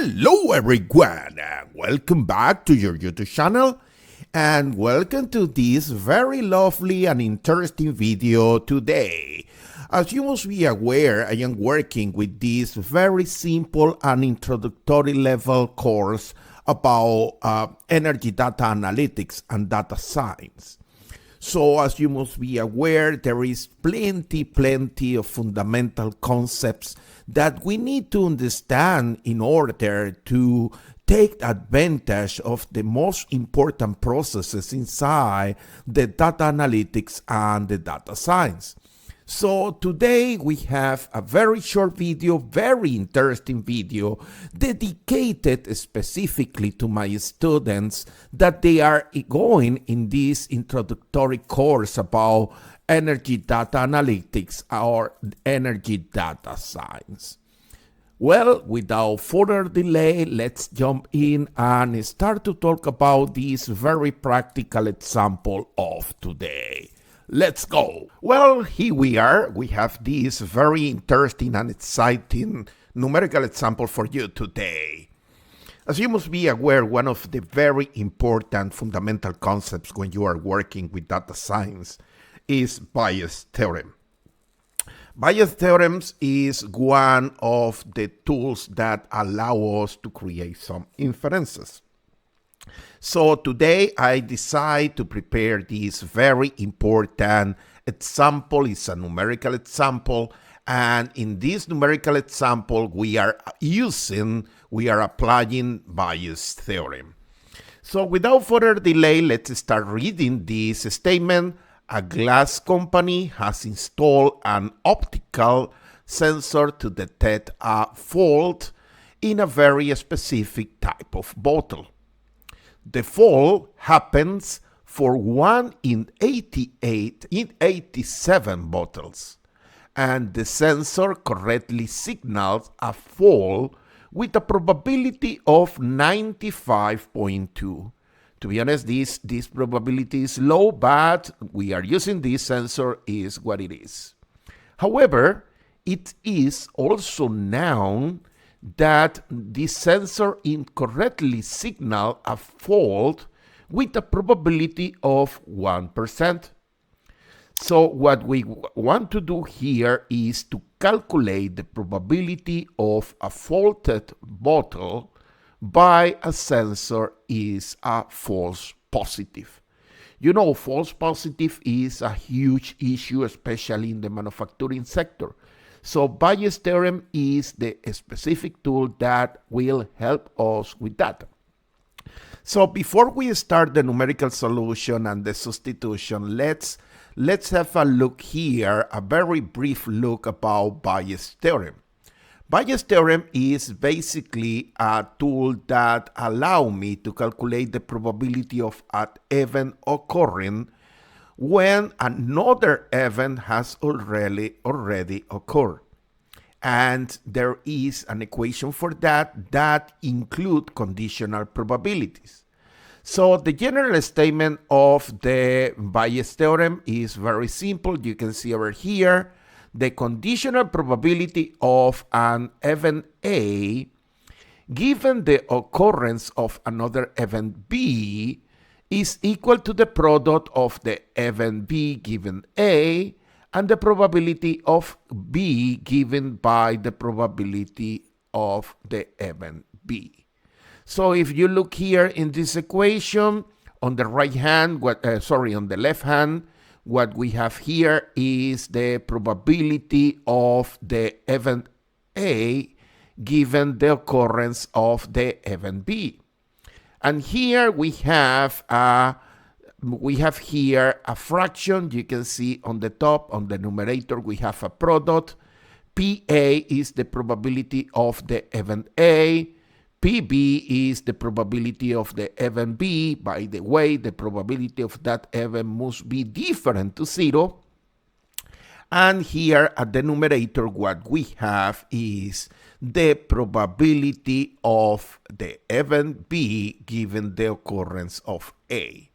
Hello everyone, welcome back to your YouTube channel and welcome to this very lovely and interesting video today. As you must be aware, I am working with this very simple and introductory level course about energy data analytics and data science. So as you must be aware, there is plenty of fundamental concepts that we need to understand in order to take advantage of the most important processes inside the data analytics and the data science. So today we have a very short video, very interesting video dedicated specifically to my students that they are going in this introductory course about energy data analytics or energy data science. Well, without further delay, let's jump in and start to talk about this very practical example of today. Let's go. Well, here we are. We have this very interesting and exciting numerical example for you today. As you must be aware, one of the very important fundamental concepts when you are working with data science is Bayes Theorem. Bayes Theorem is one of the tools that allow us to create some inferences. So today I decide to prepare this very important example. It's a numerical example, and in this numerical example we are applying Bayes Theorem. So without further delay, let's start reading this statement. A glass company has installed an optical sensor to detect a fault in a very specific type of bottle. The fault happens for 1 in 87 bottles, and the sensor correctly signals a fault with a probability of 95.2. To be honest, this probability is low, but we are using this sensor is what it is. However, it is also known that the sensor incorrectly signal a fault with a probability of 1%. So what we want to do here is to calculate the probability of a faulted bottle by a sensor is a false positive. You know, false positive is a huge issue, especially in the manufacturing sector. So Bayes Theorem is the specific tool that will help us with that. So before we start the numerical solution and the substitution, let's have a look here, a very brief look about Bayes Theorem. Bayes Theorem is basically a tool that allows me to calculate the probability of an event occurring when another event has already occurred. And there is an equation for that includes conditional probabilities. So the general statement of the Bayes Theorem is very simple. You can see over here, the conditional probability of an event A given the occurrence of another event B is equal to the product of the event B given A and the probability of B given by the probability of the event B. So if you look here in this equation, on the right hand, on the left hand, what we have here is the probability of the event A given the occurrence of the event B. And here we have here a fraction. You can see on the top, on the numerator, we have a product. PA is the probability of the event A. PB is the probability of the event B. By the way, the probability of that event must be different to 0. And here at the numerator, what we have is the probability of the event B given the occurrence of A.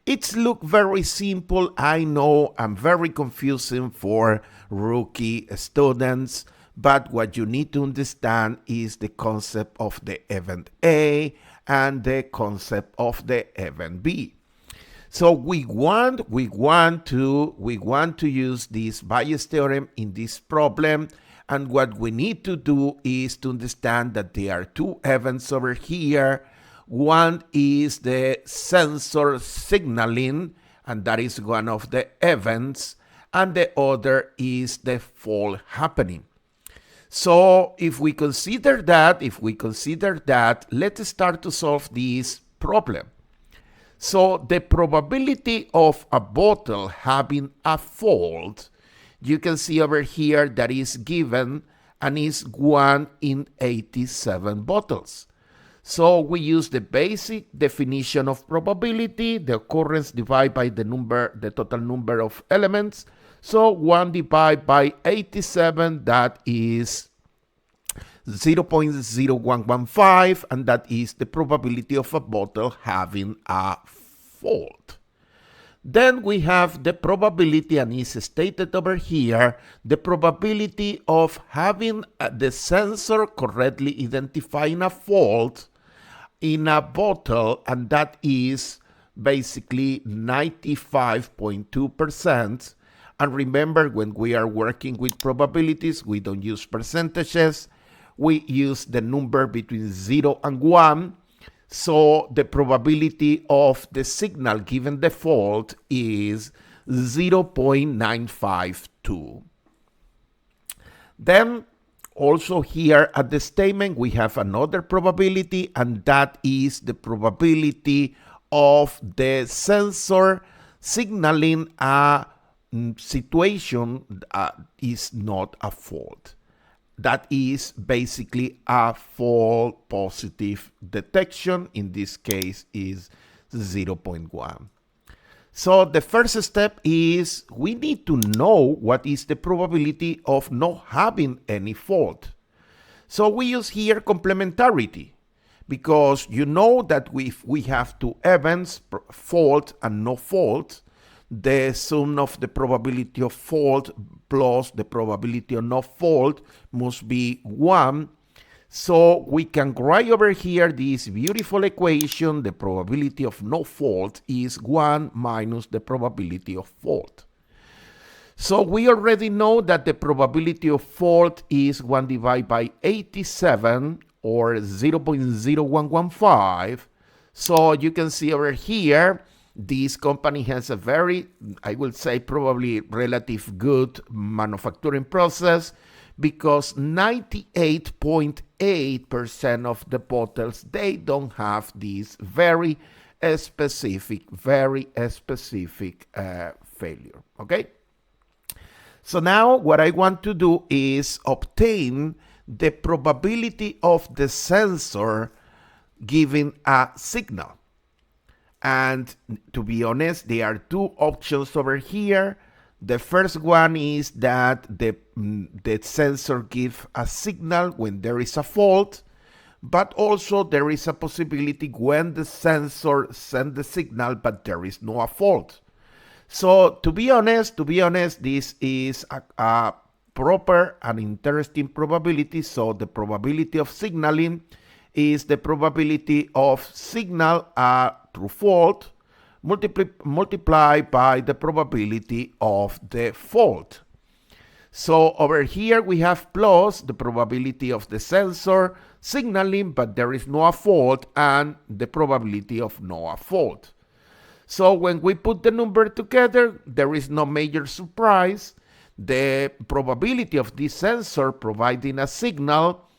It's look very simple. I know I'm very confusing for rookie students, but what you need to understand is the concept of the event A and the concept of the event B. So we want to use this Bayes theorem in this problem, and what we need to do is to understand that there are two events over here. One is the sensor signaling, and that is one of the events, and the other is the fault happening. So if we consider that, let's start to solve this problem. So the probability of a bottle having a fault, you can see over here that is given and is 1 in 87 bottles. So we use the basic definition of probability, the occurrence divided by the total number of elements. So 1 divided by 87, that is 0.0115, and that is the probability of a bottle having a fault. Then we have the probability, and it's stated over here, the probability of having the sensor correctly identifying a fault in a bottle, and that is basically 95.2%. And remember, when we are working with probabilities, we don't use percentages. We use the number between 0 and 1. So the probability of the signal given the fault is 0.952. Then also here at the statement, we have another probability, and that is the probability of the sensor signaling a situation is not a fault. That is basically a false positive detection. In this case is 0.1. So the first step is we need to know what is the probability of not having any fault. So we use here complementarity, because you know that if we have two events, fault and no fault, the sum of the probability of fault plus the probability of no fault must be 1. So we can write over here this beautiful equation. The probability of no fault is 1 minus the probability of fault. So we already know that the probability of fault is 1 divided by 87, or 0.0115. So you can see over here, this company has a very, I would say, probably relative good manufacturing process, because 98.8% of the bottles, they don't have this very specific failure, okay? So now what I want to do is obtain the probability of the sensor giving a signal. And to be honest, there are two options over here. The first one is that the sensor gives a signal when there is a fault, but also there is a possibility when the sensor sends the signal but there is no fault. So to be honest, this is a proper and interesting probability. So the probability of signaling is the probability of signal true fault multiplied by the probability of the fault. So over here we have plus the probability of the sensor signaling but there is no fault, and the probability of no fault. So when we put the number together, there is no major surprise. The probability of this sensor providing a signal,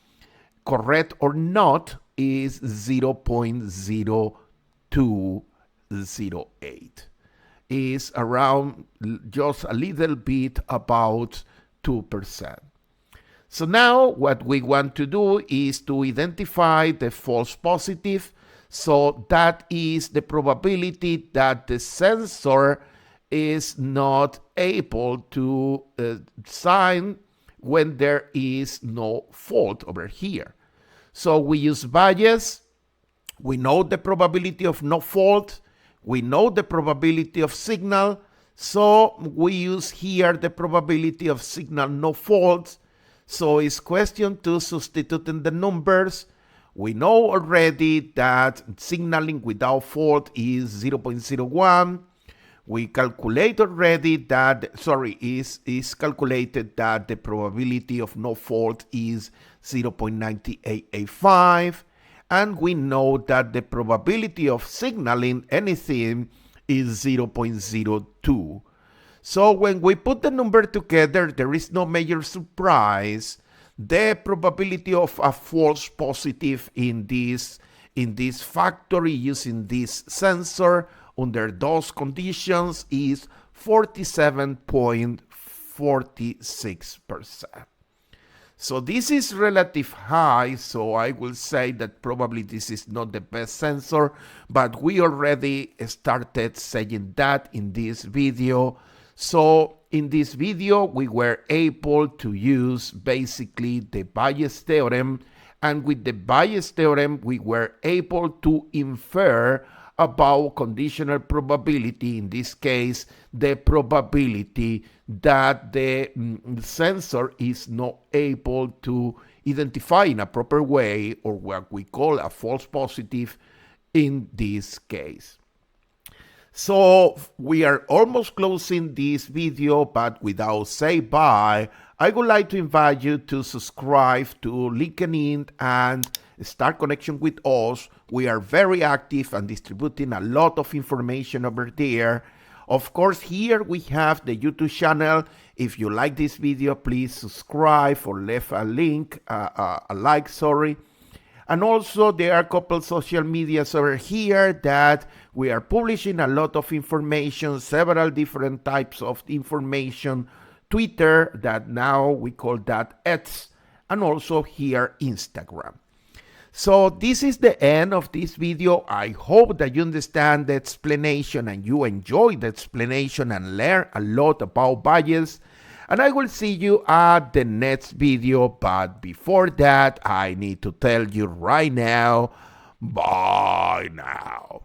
correct or not, is 0.0208. Is around just a little bit about 2%. So now what we want to do is to identify the false positive. So that is the probability that the sensor is not able to sign when there is no fault over here. So we use Bayes. We know the probability of no fault. We know the probability of signal. So we use here the probability of signal no fault. So it's question to substitute in the numbers. We know already that signaling without fault is 0.01. We calculate already that, is calculated that the probability of no fault is 0.9885. And we know that the probability of signaling anything is 0.02. So when we put the number together, there is no major surprise. The probability of a false positive in this factory using this sensor under those conditions is 47.46%. So this is relative high, so I will say that probably this is not the best sensor, but we already started saying that in this video. So in this video, we were able to use basically the Bayes theorem, and with the Bayes theorem, we were able to infer about conditional probability, in this case, the probability that the sensor is not able to identify in a proper way, or what we call a false positive in this case. So we are almost closing this video, but without say bye, I would like to invite you to subscribe to LinkedIn and start connection with us. We are very active and distributing a lot of information over there. Of course, here we have the YouTube channel. If you like this video, please subscribe or leave a link, a like, sorry. And also there are a couple social medias over here that we are publishing a lot of information, several different types of information. Twitter, that now we call that X, and also here Instagram. So this is the end of this video. I hope that you understand the explanation and you enjoy the explanation and learn a lot about Bayes. And I will see you at the next video. But before that, I need to tell you right now, bye now.